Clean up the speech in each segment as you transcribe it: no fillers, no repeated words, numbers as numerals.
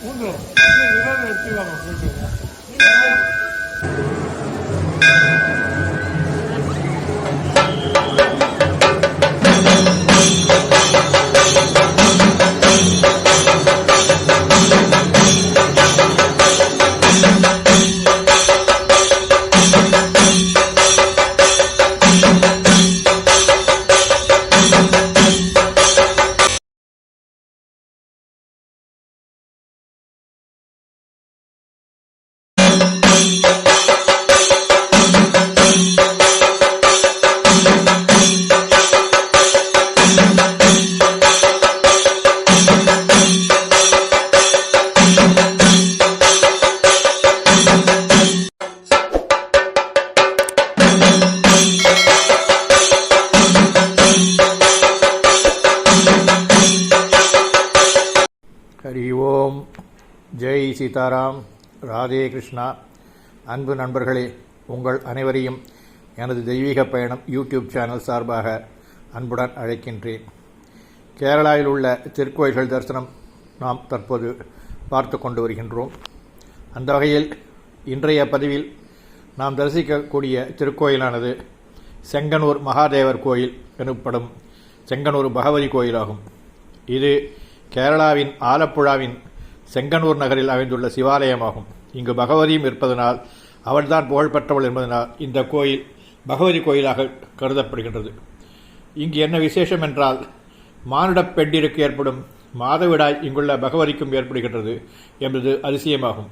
உண்டு எடுத்துக்காம போயிட்டு ஹரி ஓம். ஜெய் சீதாராம். ராதே கிருஷ்ணா. அன்பு நண்பர்களே, உங்கள் அனைவரையும் எனது தெய்வீக பயணம் யூடியூப் சேனல் சார்பாக அன்புடன் அழைக்கின்றேன். கேரளாவில் உள்ள திருக்கோயில்கள் தரிசனம் நாம் தற்போது பார்த்து கொண்டு வருகின்றோம். அந்த வகையில் இன்றைய பதிவில் நாம் தரிசிக்கக்கூடிய திருக்கோயிலானது செங்கனூர் மகாதேவர் கோயில் எனப்படும் செங்கனூர் பகவதி கோயிலாகும். இது கேரளாவின் ஆலப்புழாவின் செங்கனூர் நகரில் அமைந்துள்ள சிவாலயமாகும். இங்கு பகவதியும் இருப்பதனால் அவள்தான் புகழ்பெற்றவள் என்பதனால் இந்த கோயில் பகவதி கோயிலாக கருதப்படுகின்றது. இங்கு என்ன விசேஷம் என்றால், மானுடப் பெண்டிற்கு ஏற்படும் மாதவிடாய் இங்குள்ள பகவதிக்கும் ஏற்படுகின்றது என்பது அதிசயமாகும்.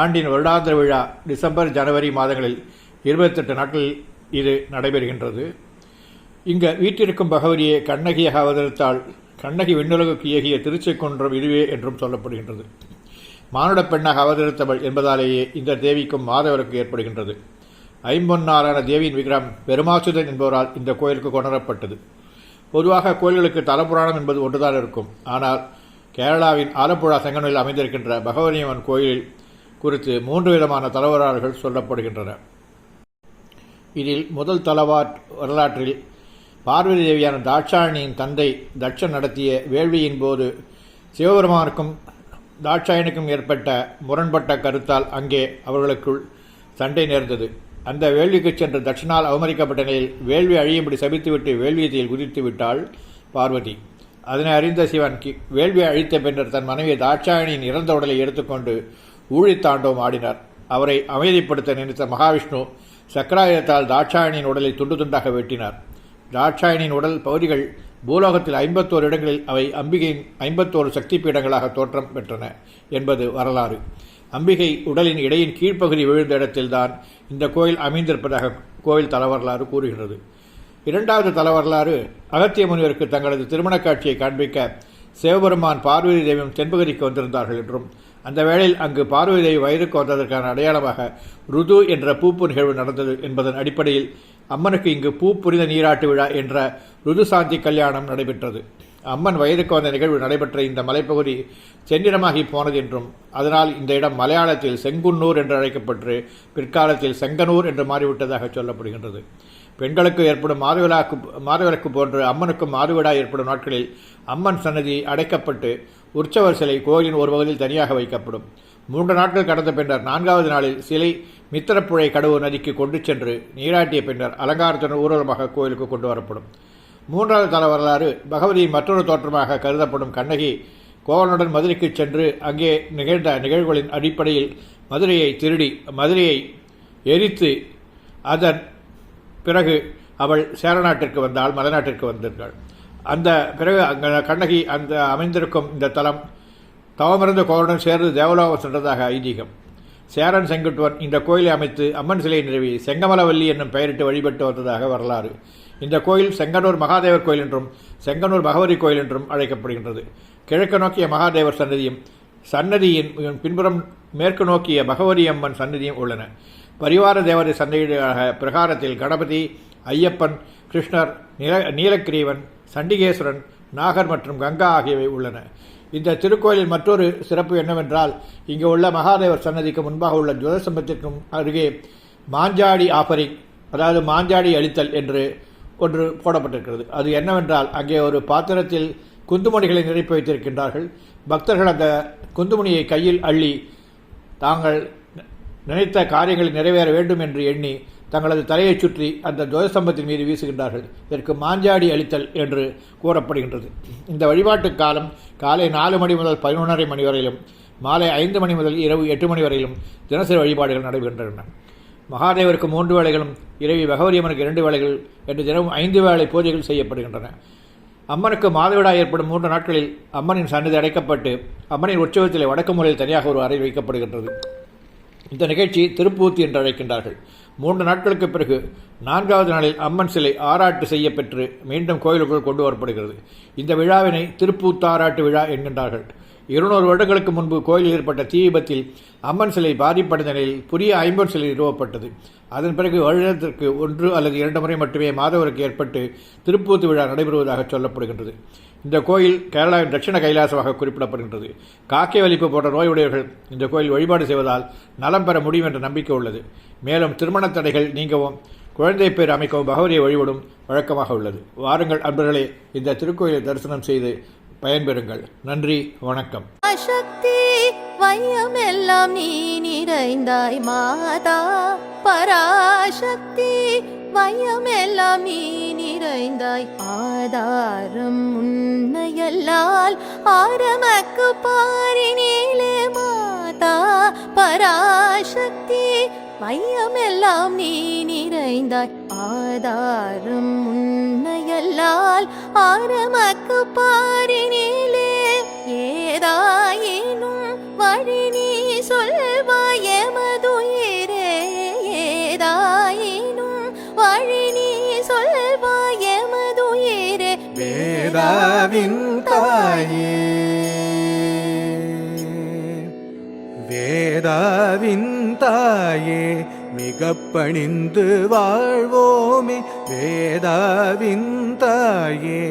ஆண்டின் வருடாந்திர விழா டிசம்பர் ஜனவரி மாதங்களில் 28 நாட்களில் இது நடைபெறுகின்றது. இங்கு வீட்டிற்கும் பகவதியை கண்ணகியாக அவதரித்தால் கண்ணகி விண்ணுலகுக்கு ஏகிய திருச்செக்குன்றம் இதுவே என்றும் சொல்லப்படுகின்றது. மானுட பெண்ணாக அவதரித்தவள் என்பதாலேயே இந்த தேவிக்கும் மாதவருக்கு ஏற்படுகின்றது. ஐம்பொன்னாலான தேவியின் விக்கிரம் பெருமாசுதன் என்பவரால் இந்த கோயிலுக்கு கொணரப்பட்டது. பொதுவாக கோயில்களுக்கு தலபுராணம் என்பது ஒன்றுதான் இருக்கும். ஆனால் கேரளாவின் ஆலப்புழா செங்கனூரில் அமைந்திருக்கின்ற பகவதியம்மன் கோயில் குறித்து 3 விதமான தலவரலாறுகள் சொல்லப்படுகின்றன. இதில் முதல் வரலாற்றில் பார்வதி தேவியான தாட்சாயணியின் தந்தை தட்சன் நடத்திய வேள்வியின் போது சிவபெருமானுக்கும் தாட்சாயனுக்கும் ஏற்பட்ட முரண்பட்ட கருத்தால் அங்கே அவர்களுக்குள் சண்டை நேர்ந்தது. அந்த வேள்விக்கு சென்று தட்சனால் அவமதிக்கப்பட்ட நிலையில் வேள்வி அழியும்படி சபித்துவிட்டு வேள்வியத்தில் குதித்து விட்டாள் பார்வதி. அதனை அறிந்த சிவன் வேள்வி அழித்த பின்னர் தன் மனைவி தாட்சாயணியின் இறந்த உடலை எடுத்துக்கொண்டு ஊழித்தாண்டவம் ஆடினார். அவரை அமைதிப்படுத்த நினைத்த மகாவிஷ்ணு சக்கராயுதத்தால் தாட்சாயணியின் உடலை துண்டு துண்டாக வெட்டினார். தாட்சாயணியின் உடல் பகுதிகள் பூலோகத்தில் 51 இடங்களில் அவை அம்பிகையின் 51 சக்தி பீடங்களாக தோற்றம் பெற்றன என்பது வரலாறு. அம்பிகை உடலின் இடையின் கீழ்ப்பகுதி விழுந்த இடத்தில்தான் இந்த கோயில் அமைந்திருப்பதாக கோயில் தலவரலாறு கூறுகிறது. 2வது தலவரலாறு, அகத்திய முனிவருக்கு தங்களது திருமண காட்சியை காண்பிக்க சிவபெருமான் பார்வதி தேவியும் தென்பகுதிக்கு வந்திருந்தார்கள் என்றும், அந்த வேளையில் அங்கு பார்வதி தேவி வயதுக்கு வந்ததற்கான அடையாளமாக ருது என்ற பூப்பு நிகழ்வு நடந்தது என்பதன் அடிப்படையில் அம்மனுக்கு இங்கு பூ புனித நீராட்டு விழா என்ற ருது சாந்தி கல்யாணம் நடைபெற்றது. அம்மன் வயதுக்கு வந்த நிகழ்வு நடைபெற்ற இந்த மலைப்பகுதி செந்நிறமாகி போனது என்றும், அதனால் இந்த இடம் மலையாளத்தில் செங்குன்னூர் என்று அழைக்கப்பட்டு பிற்காலத்தில் செங்கனூர் என்று மாறிவிட்டதாக சொல்லப்படுகின்றது. பெண்களுக்கு ஏற்படும் மாதவிலக்கு போன்று அம்மனுக்கும் மாதவிடா ஏற்படும் நாட்களில் அம்மன் சன்னதி அடைக்கப்பட்டு உற்சவர் சிலை கோயிலின் ஒரு பகுதியில் தனியாக வைக்கப்படும். 3 நாட்கள் கடந்த பின்னர் 4வது நாளில் சிலை மித்திரப்புழை கடவு நதிக்கு கொண்டு சென்று நீராட்டிய பின்னர் அலங்காரத்துடன் ஊர்வலமாக கோயிலுக்கு கொண்டு வரப்படும். 3வது தல வரலாறு, பகவதியின் மற்றொரு தோற்றமாக கருதப்படும் கண்ணகி கோவலனுடன் மதுரைக்கு சென்று அங்கே நிகழ்ந்த நிகழ்வுகளின் அடிப்படையில் மதுரையை திருடி மதுரையை எரித்து அதன் பிறகு அவள் சேரநாட்டிற்கு வந்தாள், மலைநாட்டிற்கு வந்திருந்தாள். அந்த பிறகு கண்ணகி அந்த அமைந்திருக்கும் இந்த தலம் தவமிருந்த கோவலனுடன் சேர்ந்து தேவலோகம் சென்றதாக ஐதீகம். சேரன் செங்குட்டுவன் இந்த கோயிலை அமைத்து அம்மன் சிலையை நிறுவி செங்கமலவல்லி என்னும் பெயரிட்டு வழிபட்டு வந்ததாக வரலாறு. இந்த கோயில் செங்கனூர் மகாதேவர் கோயில் என்றும் செங்கனூர் பகவதி கோயில் என்றும் அழைக்கப்படுகின்றது. கிழக்கு நோக்கிய மகாதேவர் சன்னதியின் பின்புறம் மேற்கு நோக்கிய பகவதி அம்மன் சன்னதியும் உள்ளன. பரிவார தேவதை சன்னதியாக பிரகாரத்தில் கணபதி, ஐயப்பன், கிருஷ்ணர், நீலக்கிரீவன், சண்டிகேஸ்வரன், நாகர் மற்றும் கங்கா ஆகியவை உள்ளன. இந்த திருக்கோயிலில் மற்றொரு சிறப்பு என்னவென்றால், இங்கு உள்ள மகாதேவர் சன்னதிக்கு முன்பாக உள்ள துவசம்பத்திற்கும் அருகே மாஞ்சாடி ஆஃபரிங், அதாவது மாஞ்சாடி அளித்தல் என்று ஒன்று போடப்பட்டிருக்கிறது. அது என்னவென்றால், அங்கே ஒரு பாத்திரத்தில் குந்துமணிகளை நிரப்பி வைத்திருக்கின்றார்கள். பக்தர்கள் அந்த குந்துமணியை கையில் அள்ளி தாங்கள் நினைத்த காரியங்களை நிறைவேற வேண்டும் என்று எண்ணி தங்களது தலையைச் சுற்றி அந்த துவஜஸ்தம்பத்தின் மீது வீசுகின்றார்கள். இதற்கு மாஞ்சாடி அளித்தல் என்று கூறப்படுகின்றது. இந்த வழிபாட்டு காலம் காலை 4 மணி முதல் 11:30 மணி வரையிலும், மாலை 5 மணி முதல் இரவு 8 மணி வரையிலும் தினசரி வழிபாடுகள் நடைபெறுகின்றன. மகாதேவருக்கு 3 வேளைகளும், இறைவி பகவதியம்மனுக்கு 2 வேளைகள் என்று தினமும் 5 வேளை பூஜைகள் செய்யப்படுகின்றன. அம்மனுக்கு மாதவிடாய் ஏற்படும் 3 நாட்களில் அம்மனின் சன்னதி அடைக்கப்பட்டு அம்மனின் உற்சவத்திலே வடக்கு மூலையில் தனியாக ஒரு அறை வைக்கப்படுகின்றது. இந்த நிகழ்ச்சி திருப்பூத்தி என்று அழைக்கின்றார்கள். 3 நாட்களுக்கு பிறகு 4வது நாளில் அம்மன் சிலை ஆராட்டு செய்யப்பெற்று மீண்டும் கோயிலுக்குள் கொண்டு வரப்படுகிறது. இந்த விழாவினை திருப்பூத்தாராட்டு விழா என்கின்றார்கள். 200 வருடங்களுக்கு முன்பு கோயிலில் ஏற்பட்ட தீ விபத்தில் அம்மன் சிலை பாதிப்படைந்த நிலையில் புதிய ஐம்பொன் சிலை நிறுவப்பட்டது. அதன் பிறகு வருடத்திற்கு 1 அல்லது 2 முறை மட்டுமே மாதவருக்கு ஏற்பட்டு திருப்பூத்து விழா நடைபெறுவதாக சொல்லப்படுகின்றது. இந்த கோயில் கேரளாவின் தட்சிண கைலாசமாக குறிப்பிடப்படுகின்றது. காக்கை வலிப்பு போன்ற நோயுடையவர்கள் இந்த கோயில் வழிபாடு செய்வதால் நலம் பெற முடியும் என்ற நம்பிக்கை உள்ளது. மேலும் திருமண தடைகள் நீங்கவும் குழந்தை பேர் அமைக்கவும் பகவதியை வழிபடும் வழக்கமாக உள்ளது. வாருங்கள் அன்பர்களே, இந்த திருக்கோயிலை தரிசனம் செய்து பயன்பெறுங்கள். நன்றி, வணக்கம். சக்தி வையமெல்லாம் நீ நிறைந்தாய் மாதா, பராசக்தி வையமெல்லாம் நீ நிறைந்தாய், ஆதாரம் உன்னையல்லால் ஆரமக்கு பாரினிலே மாதா, பராசக்தி வையமெல்லாம் நீ நிறைந்தாய், ஆதாரம் உன்னையல்லால் ஆரமக்கு பாரினிலே, ஏதாயினும் வழி நீ சொல்வாய் எமதுயிரே, ஏதாயினும் வழி நீ சொல்வாய் எமதுயிரே, வேதாவின் தாயே, வேதாவின் தாயே, மிக பணிந்து வாழ்வோமே, வேதாவின் தாயே,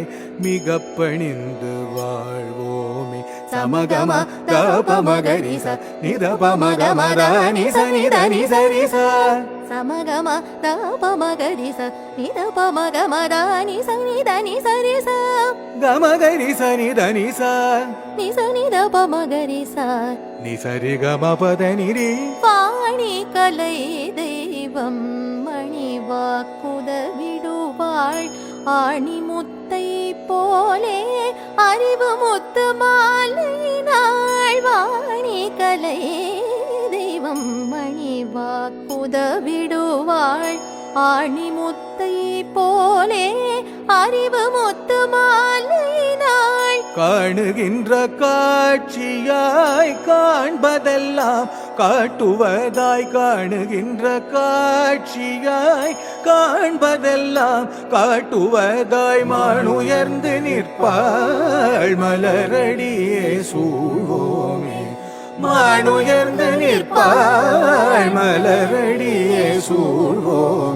மிக பணிந்து வாழ்வோமே. சமகம கபமகரிச நிதபமகமதானி சனிதனி சரிச, சமகம தபமகரிச நிதபமகமதானி சனிதனி சரிச, கமகரிச நிதனிச நிசனிதபமகரிச, நிசரி கமபதனிரி. வாணி கலை தெய்வம் மணி வாக்குதவிடுவாள், ஆணி முத்தை போலே அறிவு முத்து மாலையினாள், வாணி கலை தெய்வம் மணி வாக்குதவிடுவாள், ஆணி முத்தை போலே அறிவு முத்து மாலையினாள், காணுகின்ற காட்சியாய் காண்பதெல்லாம் காட்டுவதாய், காணுகின்ற காட்சியாய் காண்பதெல்லாம் காட்டுவதாய், மானுயர்ந்து நிற்பாள் மலரடியே சூழ்வோமே, மானுயர்ந்து நிற்பாள் மலரடியே சூழ்வோமே.